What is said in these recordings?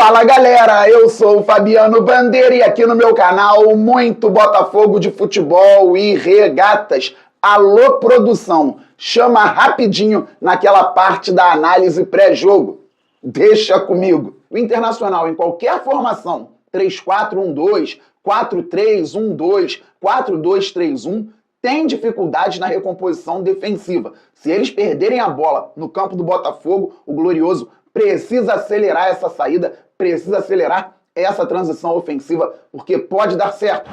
Fala galera, eu sou o Fabiano Bandeira e aqui no meu canal muito Botafogo de futebol e regatas. Alô produção, chama rapidinho naquela parte da análise pré-jogo. Deixa comigo. O Internacional em qualquer formação, 3-4-1-2, 4-3-1-2, 4-2-3-1, tem dificuldade na recomposição defensiva. Se eles perderem a bola no campo do Botafogo, o Glorioso precisa acelerar essa saída, precisa acelerar essa transição ofensiva, porque pode dar certo.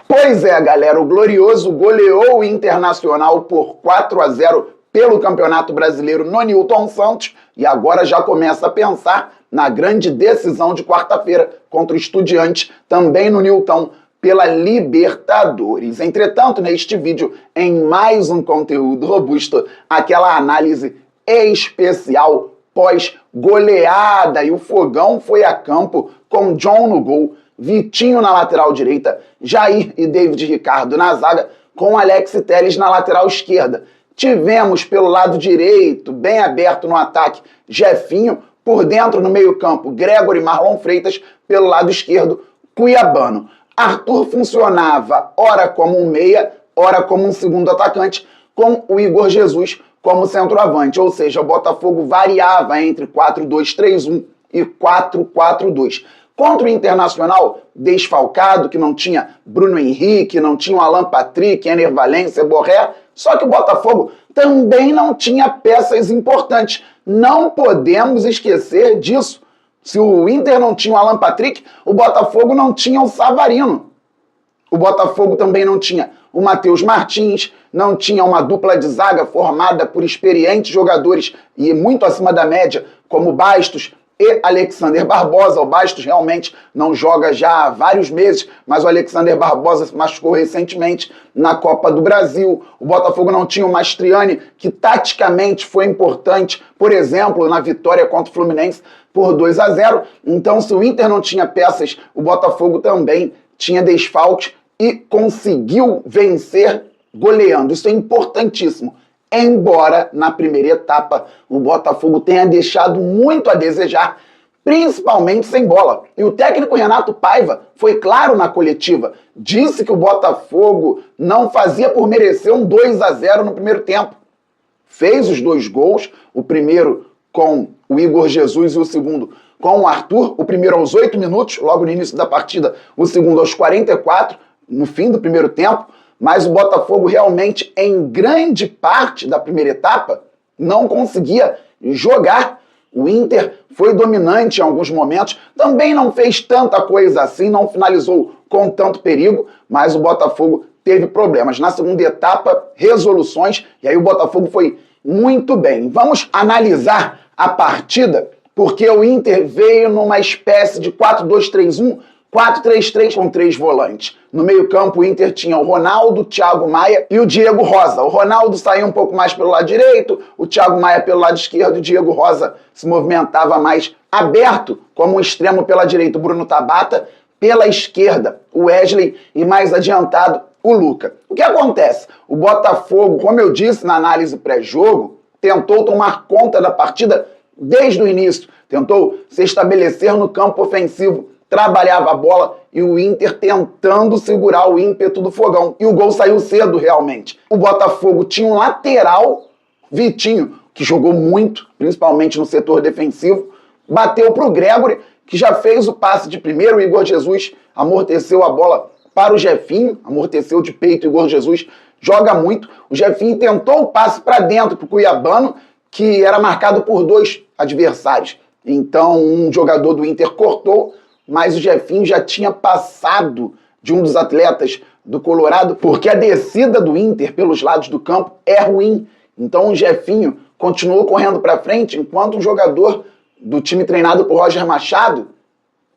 Pois é, galera, o Glorioso goleou o Internacional por 4-0 pelo Campeonato Brasileiro no Newton Santos e agora já começa a pensar na grande decisão de quarta-feira contra o Estudiantes, também no Newton, pela Libertadores. Entretanto, neste vídeo, em mais um conteúdo robusto, aquela análise especial pós-goleada, e o Fogão foi a campo com John no gol, Vitinho na lateral direita, Jair e David Ricardo na zaga, com Alex Telles na lateral esquerda. Tivemos pelo lado direito, bem aberto no ataque, Jefinho, por dentro no meio-campo, Gregory e Marlon Freitas, pelo lado esquerdo, Cuiabano. Arthur funcionava ora como um meia, ora como um segundo atacante, com o Igor Jesus como centroavante, ou seja, o Botafogo variava entre 4-2-3-1 e 4-4-2. Contra o Internacional, desfalcado, que não tinha Bruno Henrique, não tinha o Alan Patrick, Ener Valencia, Borré, só que o Botafogo também não tinha peças importantes. Não podemos esquecer disso. Se o Inter não tinha o Alan Patrick, o Botafogo não tinha o Savarino. O Botafogo também não tinha o Matheus Martins, não tinha uma dupla de zaga formada por experientes jogadores e muito acima da média, como Bastos e Alexander Barbosa. O Bastos realmente não joga já há vários meses, mas o Alexander Barbosa se machucou recentemente na Copa do Brasil. O Botafogo não tinha o Mastriani, que taticamente foi importante, por exemplo, na vitória contra o Fluminense por 2-0. Então, se o Inter não tinha peças, o Botafogo também tinha desfalques e conseguiu vencer goleando. Isso é importantíssimo. Embora, na primeira etapa, o Botafogo tenha deixado muito a desejar, principalmente sem bola. E o técnico Renato Paiva foi claro na coletiva. Disse que o Botafogo não fazia por merecer um 2-0 no primeiro tempo. Fez os dois gols, o primeiro com o Igor Jesus e o segundo com o Arthur. O primeiro aos 8 minutos, logo no início da partida, o segundo aos 44, no fim do primeiro tempo. Mas o Botafogo realmente, em grande parte da primeira etapa, não conseguia jogar. O Inter foi dominante em alguns momentos, também não fez tanta coisa assim, não finalizou com tanto perigo, mas o Botafogo teve problemas. Na segunda etapa, resoluções, e aí o Botafogo foi muito bem. Vamos analisar a partida, porque o Inter veio numa espécie de 4-2-3-1, 4-3-3 com 3 volantes. No meio-campo, o Inter tinha o Ronaldo, Thiago Maia e o Diego Rosa. O Ronaldo saía um pouco mais pelo lado direito, o Thiago Maia pelo lado esquerdo, o Diego Rosa se movimentava mais aberto, como um extremo pela direita, o Bruno Tabata, pela esquerda, o Wesley e mais adiantado, o Luca. O que acontece? O Botafogo, como eu disse na análise pré-jogo, tentou tomar conta da partida desde o início, tentou se estabelecer no campo ofensivo, trabalhava a bola e o Inter tentando segurar o ímpeto do Fogão. E o gol saiu cedo, realmente. O Botafogo tinha um lateral, Vitinho, que jogou muito, principalmente no setor defensivo, bateu para o Gregory, que já fez o passe de primeiro, o Igor Jesus amorteceu a bola para o Jefinho, amorteceu de peito, o Igor Jesus joga muito. O Jefinho tentou o passe para dentro para o Cuiabano, que era marcado por 2 adversários. Então, um jogador do Inter cortou, mas o Jefinho já tinha passado de um dos atletas do Colorado, porque a descida do Inter pelos lados do campo é ruim. Então o Jefinho continuou correndo para frente, enquanto um jogador do time treinado por Roger Machado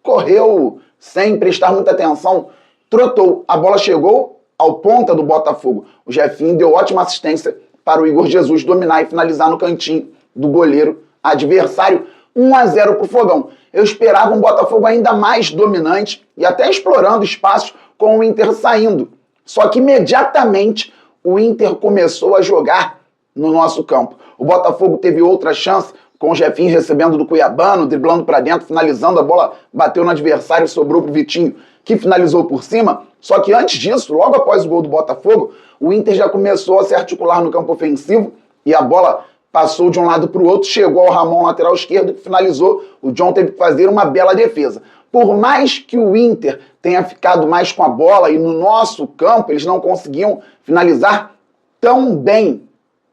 correu sem prestar muita atenção, trotou. A bola chegou ao ponta do Botafogo. O Jefinho deu ótima assistência para o Igor Jesus dominar e finalizar no cantinho do goleiro adversário. 1-0 para o Fogão. Eu esperava um Botafogo ainda mais dominante e até explorando espaços com o Inter saindo. Só que imediatamente o Inter começou a jogar no nosso campo. O Botafogo teve outra chance com o Jefinho recebendo do Cuiabano, driblando para dentro, finalizando, a bola bateu no adversário e sobrou para o Vitinho, que finalizou por cima. Só que antes disso, logo após o gol do Botafogo, o Inter já começou a se articular no campo ofensivo e a bola passou de um lado para o outro, chegou ao Ramon, lateral esquerdo, que finalizou. O John teve que fazer uma bela defesa. Por mais que o Inter tenha ficado mais com a bola e no nosso campo eles não conseguiam finalizar tão bem.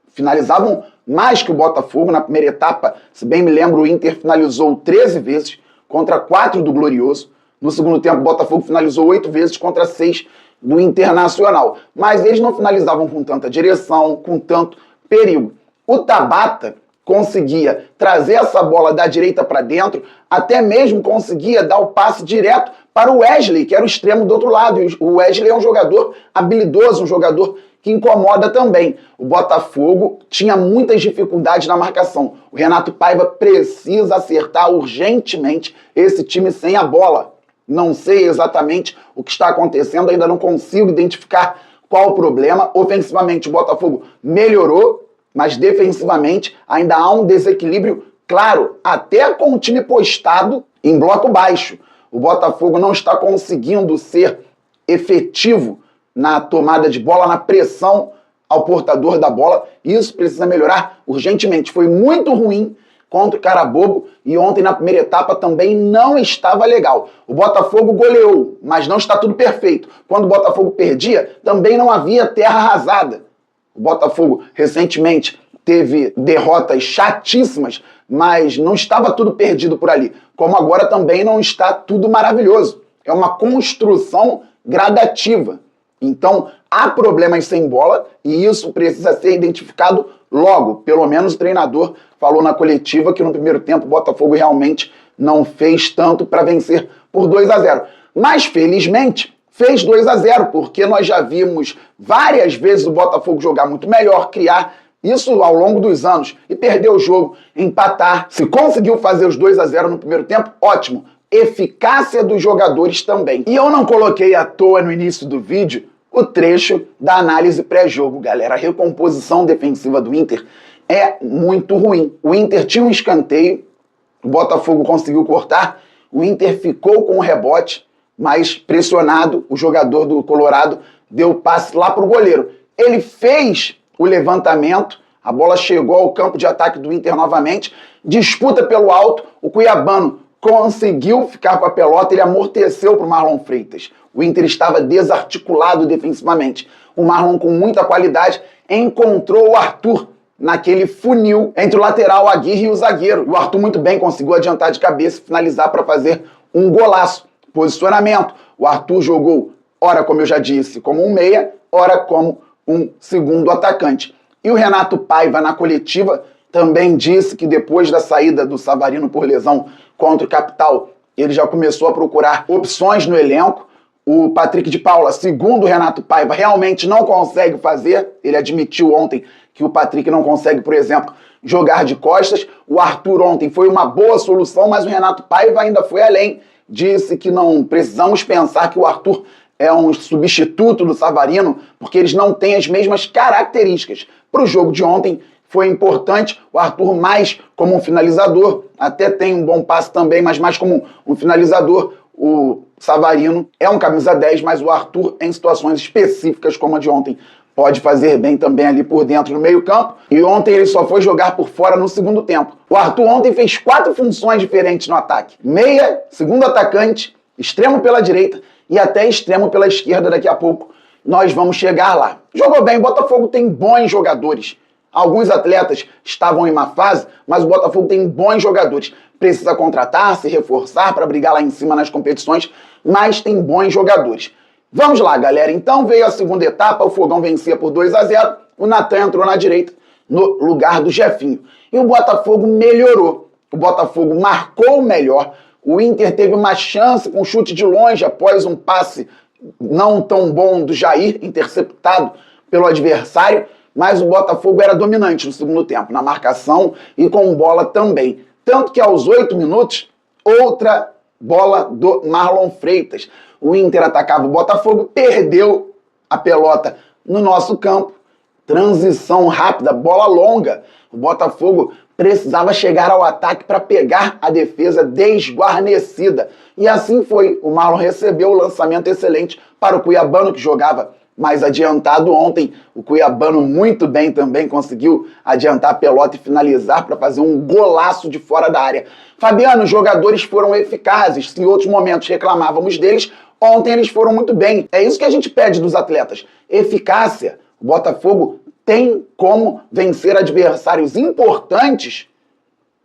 Finalizavam mais que o Botafogo na primeira etapa. Se bem me lembro, o Inter finalizou 13 vezes contra 4 do Glorioso. No segundo tempo, o Botafogo finalizou 8 vezes contra 6 do Internacional. Mas eles não finalizavam com tanta direção, com tanto perigo. O Tabata conseguia trazer essa bola da direita para dentro, até mesmo conseguia dar o passe direto para o Wesley, que era o extremo do outro lado. E o Wesley é um jogador habilidoso, um jogador que incomoda também. O Botafogo tinha muitas dificuldades na marcação. O Renato Paiva precisa acertar urgentemente esse time sem a bola. Não sei exatamente o que está acontecendo, ainda não consigo identificar qual o problema. Ofensivamente, o Botafogo melhorou, mas defensivamente ainda há um desequilíbrio claro, até com o time postado em bloco baixo. O Botafogo não está conseguindo ser efetivo na tomada de bola, na pressão ao portador da bola. Isso precisa melhorar urgentemente. Foi muito ruim contra o Carabobo e ontem na primeira etapa também não estava legal. O Botafogo goleou, mas não está tudo perfeito. Quando o Botafogo perdia, também não havia terra arrasada. O Botafogo recentemente teve derrotas chatíssimas, mas não estava tudo perdido por ali. Como agora também não está tudo maravilhoso. É uma construção gradativa. Então, há problemas sem bola e isso precisa ser identificado logo. Pelo menos o treinador falou na coletiva que no primeiro tempo o Botafogo realmente não fez tanto para vencer por 2-0. Mas, felizmente, fez 2-0, porque nós já vimos várias vezes o Botafogo jogar muito melhor, criar isso ao longo dos anos e perder o jogo, empatar. Se conseguiu fazer os 2-0 no primeiro tempo, ótimo. Eficácia dos jogadores também. E eu não coloquei à toa no início do vídeo o trecho da análise pré-jogo, galera. A recomposição defensiva do Inter é muito ruim. O Inter tinha um escanteio, o Botafogo conseguiu cortar, o Inter ficou com o rebote, mas pressionado, o jogador do Colorado deu o passe lá para o goleiro. Ele fez o levantamento, a bola chegou ao campo de ataque do Inter novamente, disputa pelo alto, o Cuiabano conseguiu ficar com a pelota, ele amorteceu para o Marlon Freitas. O Inter estava desarticulado defensivamente. O Marlon, com muita qualidade, encontrou o Arthur naquele funil entre o lateral, o Aguirre e o zagueiro. O Arthur muito bem conseguiu adiantar de cabeça e finalizar para fazer um golaço. Posicionamento. O Arthur jogou, ora, como eu já disse, como um meia, ora como um segundo atacante. E o Renato Paiva, na coletiva, também disse que depois da saída do Savarino por lesão contra o Capital, ele já começou a procurar opções no elenco. O Patrick de Paula, segundo o Renato Paiva, realmente não consegue fazer. Ele admitiu ontem que o Patrick não consegue, por exemplo, jogar de costas. O Arthur ontem foi uma boa solução, mas o Renato Paiva ainda foi além. Disse que não precisamos pensar que o Arthur é um substituto do Savarino, porque eles não têm as mesmas características. Para o jogo de ontem foi importante o Arthur mais como um finalizador, até tem um bom passe também, mas mais como um finalizador. O Savarino é um camisa 10, mas o Arthur, em situações específicas como a de ontem, pode fazer bem também ali por dentro no meio campo. E ontem ele só foi jogar por fora no segundo tempo. O Arthur ontem fez 4 funções diferentes no ataque. Meia, segundo atacante, extremo pela direita e até extremo pela esquerda. Daqui a pouco nós vamos chegar lá. Jogou bem, o Botafogo tem bons jogadores. Alguns atletas estavam em má fase, mas o Botafogo tem bons jogadores. Precisa contratar, se reforçar para brigar lá em cima nas competições, mas tem bons jogadores. Vamos lá, galera. Então veio a segunda etapa, o Fogão vencia por 2-0, o Natan entrou na direita no lugar do Jefinho. E o Botafogo melhorou. O Botafogo marcou melhor. O Inter teve uma chance com chute de longe após um passe não tão bom do Jair, interceptado pelo adversário, mas o Botafogo era dominante no segundo tempo, na marcação e com bola também. Tanto que aos 8 minutos, outra bola do Marlon Freitas. O Inter atacava o Botafogo, perdeu a pelota no nosso campo. Transição rápida, bola longa. O Botafogo precisava chegar ao ataque para pegar a defesa desguarnecida. E assim foi. O Marlon recebeu o lançamento excelente para o Cuiabano, que jogava mais adiantado ontem. O Cuiabano muito bem também conseguiu adiantar a pelota e finalizar para fazer um golaço de fora da área. Fabiano, os jogadores foram eficazes. Se em outros momentos reclamávamos deles, ontem eles foram muito bem. É isso que a gente pede dos atletas. Eficácia. O Botafogo tem como vencer adversários importantes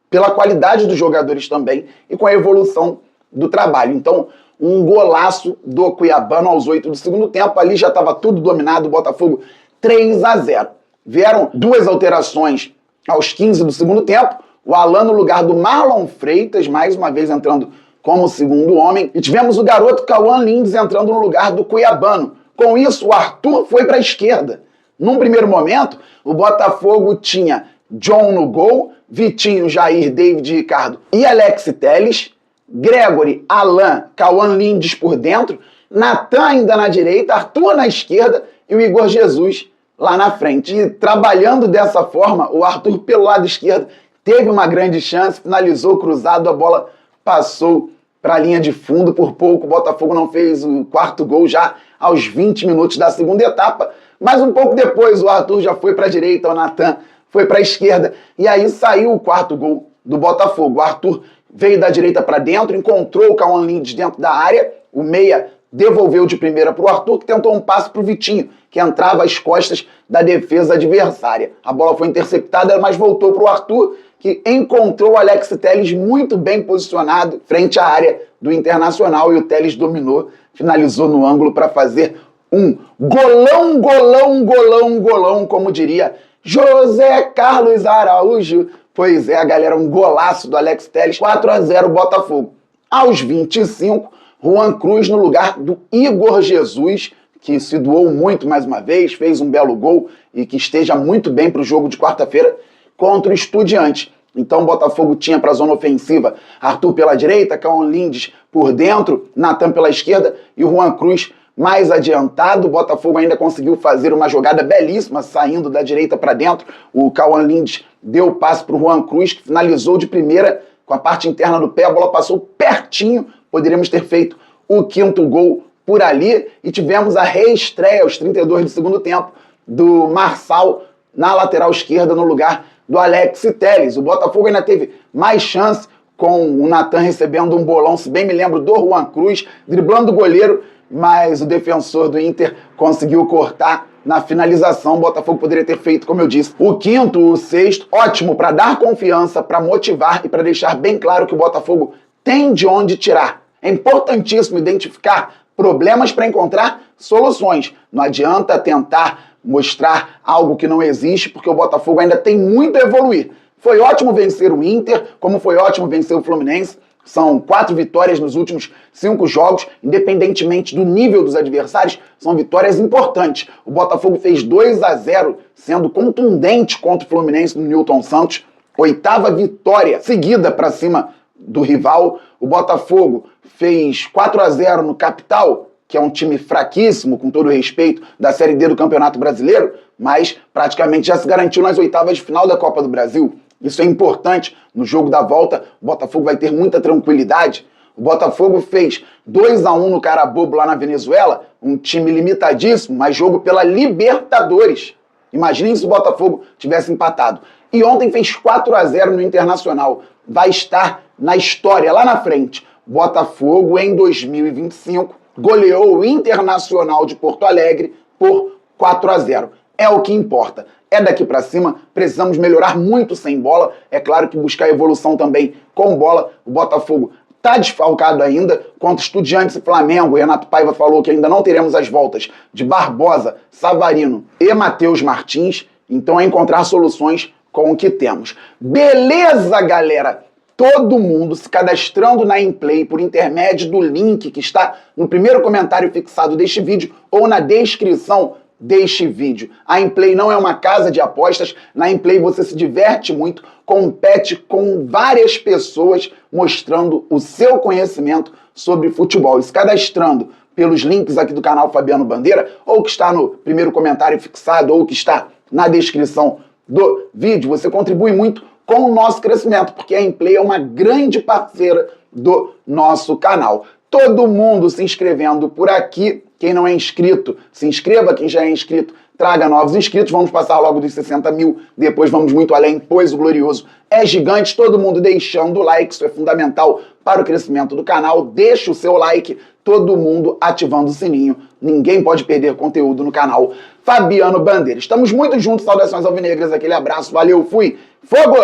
pela qualidade dos jogadores também e com a evolução do trabalho. Então, um golaço do Cuiabano aos 8 do segundo tempo. Ali já estava tudo dominado, o Botafogo 3-0. Vieram duas alterações aos 15 do segundo tempo. O Alan no lugar do Marlon Freitas, mais uma vez entrando como segundo homem. E tivemos o garoto Cauã Lindes entrando no lugar do Cuiabano. Com isso, o Arthur foi para a esquerda. Num primeiro momento, o Botafogo tinha John no gol, Vitinho, Jair, David, Ricardo e Alex Telles, Gregory, Alan, Cauã Lindes por dentro, Natan ainda na direita, Arthur na esquerda e o Igor Jesus lá na frente. E trabalhando dessa forma, o Arthur pelo lado esquerdo teve uma grande chance, finalizou cruzado, a bola passou para a linha de fundo por pouco. O Botafogo não fez o quarto gol já aos 20 minutos da segunda etapa, mas um pouco depois o Arthur já foi para a direita, o Natan foi para a esquerda e aí saiu o quarto gol do Botafogo. O Arthur veio da direita para dentro, encontrou o Cauã Lindes dentro da área, o meia devolveu de primeira para o Arthur, que tentou um passe para o Vitinho, que entrava às costas da defesa adversária. A bola foi interceptada, mas voltou para o Arthur, que encontrou o Alex Telles muito bem posicionado frente à área do Internacional e o Telles dominou, finalizou no ângulo para fazer um golão, golão, golão, golão, como diria José Carlos Araújo. Pois é, galera, um golaço do Alex Telles, 4-0 Botafogo. Aos 25, Juan Cruz no lugar do Igor Jesus, que se doou muito mais uma vez, fez um belo gol e que esteja muito bem para o jogo de quarta-feira contra o Estudiantes. Então o Botafogo tinha para a zona ofensiva Arthur pela direita, Cauã Lindes por dentro, Natan pela esquerda e o Juan Cruz mais adiantado. O Botafogo ainda conseguiu fazer uma jogada belíssima, saindo da direita para dentro. O Cauã Lindes deu o passe para o Juan Cruz, que finalizou de primeira com a parte interna do pé. A bola passou pertinho, poderíamos ter feito o quinto gol por ali. E tivemos a reestreia aos 32 do segundo tempo do Marçal na lateral esquerda no lugar do Alex Telles. O Botafogo ainda teve mais chance com o Natan recebendo um bolão, se bem me lembro, do Juan Cruz, driblando o goleiro, mas o defensor do Inter conseguiu cortar na finalização. O Botafogo poderia ter feito, como eu disse, o quinto, o sexto. Ótimo para dar confiança, para motivar e para deixar bem claro que o Botafogo tem de onde tirar. É importantíssimo identificar problemas para encontrar soluções. Não adianta tentar mostrar algo que não existe, porque o Botafogo ainda tem muito a evoluir. Foi ótimo vencer o Inter, como foi ótimo vencer o Fluminense. São 4 vitórias nos últimos 5 jogos, independentemente do nível dos adversários, são vitórias importantes. O Botafogo fez 2-0, sendo contundente contra o Fluminense no Newton Santos. 8ª vitória seguida para cima do rival. O Botafogo fez 4-0 no Capital, que é um time fraquíssimo, com todo o respeito, da Série D do Campeonato Brasileiro, mas praticamente já se garantiu nas 8ª de final da Copa do Brasil. Isso é importante. No jogo da volta, o Botafogo vai ter muita tranquilidade. O Botafogo fez 2-1 no Carabobo lá na Venezuela, um time limitadíssimo, mas jogo pela Libertadores. Imaginem se o Botafogo tivesse empatado. E ontem fez 4-0 no Internacional. Vai estar na história, lá na frente. Botafogo, em 2025, goleou o Internacional de Porto Alegre por 4-0. É o que importa. É daqui para cima, precisamos melhorar muito sem bola. É claro que buscar evolução também com bola. O Botafogo está desfalcado ainda contra Estudiantes e Flamengo. Renato Paiva falou que ainda não teremos as voltas de Barbosa, Savarino e Matheus Martins, então é encontrar soluções com o que temos. Beleza, galera? Todo mundo se cadastrando na Implay por intermédio do link que está no primeiro comentário fixado deste vídeo ou na descrição deste vídeo. A Implay não é uma casa de apostas. Na Implay você se diverte muito, compete com várias pessoas mostrando o seu conhecimento sobre futebol. E se cadastrando pelos links aqui do canal Fabiano Bandeira, ou que está no primeiro comentário fixado, ou que está na descrição do vídeo, você contribui muito com o nosso crescimento, porque a Implay é uma grande parceira do nosso canal. Todo mundo se inscrevendo por aqui. Quem não é inscrito, se inscreva. Quem já é inscrito, traga novos inscritos. Vamos passar logo dos 60 mil, depois vamos muito além, pois o glorioso é gigante. Todo mundo deixando o like, isso é fundamental para o crescimento do canal. Deixa o seu like, todo mundo ativando o sininho. Ninguém pode perder conteúdo no canal Fabiano Bandeira. Estamos muito juntos, saudações alvinegras, aquele abraço, valeu, fui, fogo!